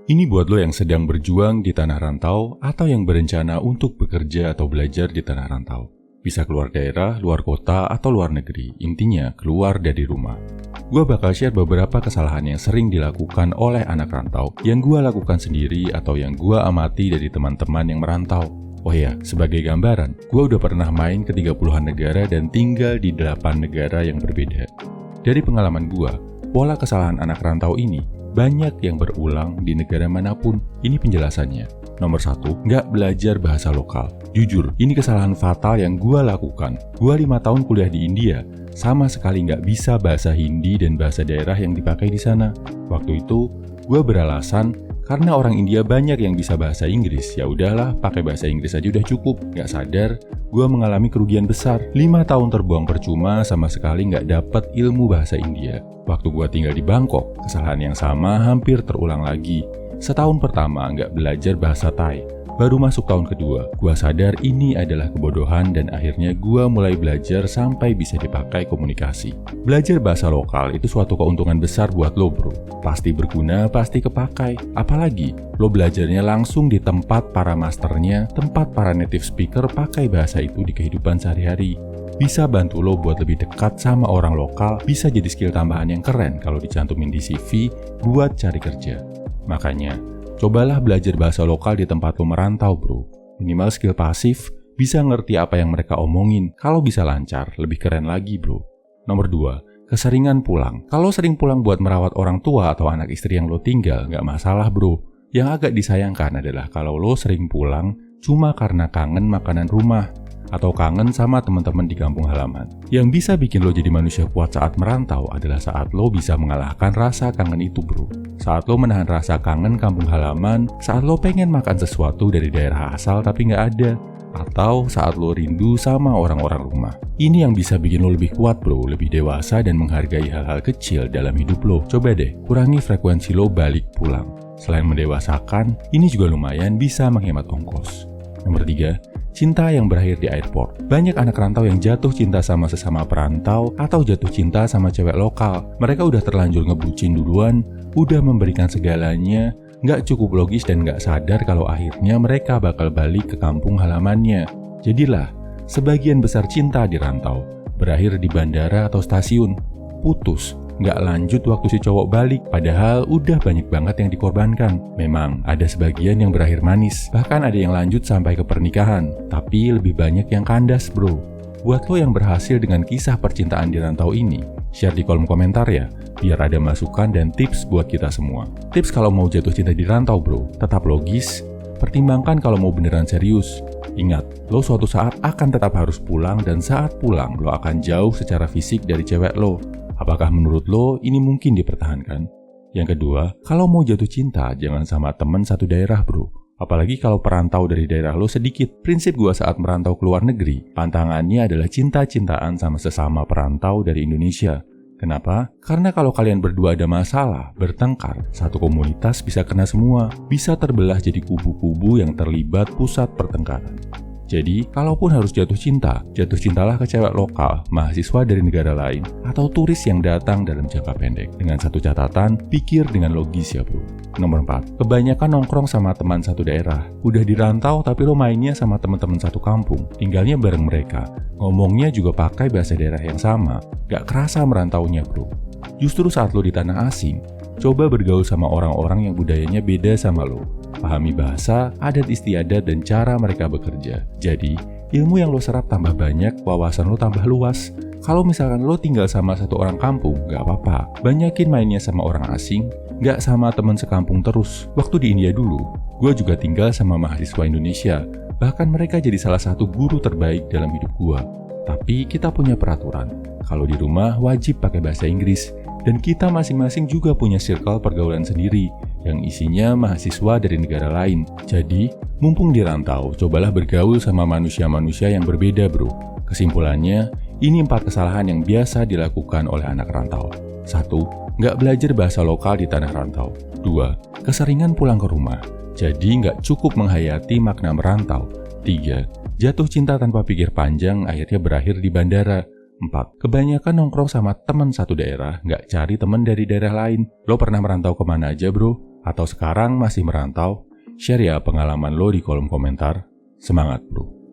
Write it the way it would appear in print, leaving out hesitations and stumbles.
Ini buat lo yang sedang berjuang di tanah rantau atau yang berencana untuk bekerja atau belajar di tanah rantau. Bisa keluar daerah, luar kota, atau luar negeri. Intinya, keluar dari rumah. Gue bakal share beberapa kesalahan yang sering dilakukan oleh anak rantau yang gue lakukan sendiri atau yang gue amati dari teman-teman yang merantau. Oh ya, sebagai gambaran, gue udah pernah main ke 30-an negara dan tinggal di 8 negara yang berbeda. Dari pengalaman gue, pola kesalahan anak rantau ini banyak yang berulang di negara manapun. Ini penjelasannya. Nomor 1, nggak belajar bahasa lokal. Jujur, ini kesalahan fatal yang gue lakukan. Gue 5 tahun kuliah di India, sama sekali nggak bisa bahasa Hindi dan bahasa daerah yang dipakai di sana. Waktu itu, gue beralasan karena orang India banyak yang bisa bahasa Inggris. Ya udahlah, pakai bahasa Inggris aja udah cukup. Nggak sadar, gue mengalami kerugian besar. 5 tahun terbuang percuma, sama sekali nggak dapet ilmu bahasa India. Waktu gue tinggal di Bangkok, kesalahan yang sama hampir terulang lagi. Setahun pertama nggak belajar bahasa Thai. Baru masuk tahun kedua, gue sadar ini adalah kebodohan dan akhirnya gue mulai belajar sampai bisa dipakai komunikasi. Belajar bahasa lokal itu suatu keuntungan besar buat lo bro. Pasti berguna, pasti kepakai. Apalagi, lo belajarnya langsung di tempat para masternya, tempat para native speaker pakai bahasa itu di kehidupan sehari-hari. Bisa bantu lo buat lebih dekat sama orang lokal, bisa jadi skill tambahan yang keren kalau dicantumin di CV buat cari kerja. Makanya, cobalah belajar bahasa lokal di tempat lo merantau bro. Minimal skill pasif, bisa ngerti apa yang mereka omongin. Kalau bisa lancar, lebih keren lagi bro. Nomor 2, keseringan pulang. Kalau sering pulang buat merawat orang tua atau anak istri yang lo tinggal, nggak masalah bro. Yang agak disayangkan adalah kalau lo sering pulang cuma karena kangen makanan rumah atau kangen sama teman-teman di kampung halaman. Yang bisa bikin lo jadi manusia kuat saat merantau adalah saat lo bisa mengalahkan rasa kangen itu bro. Saat lo menahan rasa kangen kampung halaman, saat lo pengen makan sesuatu dari daerah asal tapi nggak ada, atau saat lo rindu sama orang-orang rumah. Ini yang bisa bikin lo lebih kuat bro, lebih dewasa dan menghargai hal-hal kecil dalam hidup lo. Coba deh, kurangi frekuensi lo balik pulang. Selain mendewasakan, ini juga lumayan bisa menghemat ongkos. Nomor 3, cinta yang berakhir di airport. Banyak anak rantau yang jatuh cinta sama sesama perantau atau jatuh cinta sama cewek lokal. Mereka udah terlanjur ngebucin duluan, udah memberikan segalanya, nggak cukup logis dan nggak sadar kalau akhirnya mereka bakal balik ke kampung halamannya. Jadilah, sebagian besar cinta di rantau berakhir di bandara atau stasiun, putus, nggak lanjut waktu si cowok balik, padahal udah banyak banget yang dikorbankan. Memang ada sebagian yang berakhir manis, bahkan ada yang lanjut sampai ke pernikahan, tapi lebih banyak yang kandas bro. Buat lo yang berhasil dengan kisah percintaan di rantau ini, share di kolom komentar ya, biar ada masukan dan tips buat kita semua. Tips kalau mau jatuh cinta di rantau bro, tetap logis, pertimbangkan kalau mau beneran serius. Ingat, lo suatu saat akan tetap harus pulang dan saat pulang lo akan jauh secara fisik dari cewek lo. Apakah menurut lo ini mungkin dipertahankan? Yang kedua, kalau mau jatuh cinta jangan sama temen satu daerah bro. Apalagi kalau perantau dari daerah lo sedikit. Prinsip gua saat merantau ke luar negeri, pantangannya adalah cinta-cintaan sama sesama perantau dari Indonesia. Kenapa? Karena kalau kalian berdua ada masalah, bertengkar, satu komunitas bisa kena semua. Bisa terbelah jadi kubu-kubu yang terlibat pusat pertengkaran. Jadi, kalaupun harus jatuh cintalah ke cewek lokal, mahasiswa dari negara lain, atau turis yang datang dalam jangka pendek. Dengan satu catatan, pikir dengan logis ya bro. Nomor 4, kebanyakan nongkrong sama teman satu daerah. Udah dirantau tapi lo mainnya sama teman-teman satu kampung, tinggalnya bareng mereka. Ngomongnya juga pakai bahasa daerah yang sama, gak kerasa merantaunya bro. Justru saat lo di tanah asing, coba bergaul sama orang-orang yang budayanya beda sama lo. Pahami bahasa, adat istiadat, dan cara mereka bekerja. Jadi, ilmu yang lo serap tambah banyak, wawasan lo tambah luas. Kalau misalkan lo tinggal sama satu orang kampung, gak apa-apa. Banyakin mainnya sama orang asing, gak sama teman sekampung terus. Waktu di India dulu, gue juga tinggal sama mahasiswa Indonesia. Bahkan mereka jadi salah satu guru terbaik dalam hidup gue. Tapi kita punya peraturan. Kalau di rumah wajib pakai bahasa Inggris. Dan kita masing-masing juga punya circle pergaulan sendiri yang isinya mahasiswa dari negara lain. Jadi, mumpung di rantau, cobalah bergaul sama manusia-manusia yang berbeda bro. Kesimpulannya, ini 4 kesalahan yang biasa dilakukan oleh anak rantau. 1, nggak belajar bahasa lokal di tanah rantau. 2, keseringan pulang ke rumah. Jadi nggak cukup menghayati makna merantau. 3, jatuh cinta tanpa pikir panjang akhirnya berakhir di bandara. 4. Kebanyakan nongkrong sama teman satu daerah, nggak cari teman dari daerah lain. Lo pernah merantau kemana aja bro? atau sekarang masih merantau? Share ya pengalaman lo di kolom komentar. Semangat bro!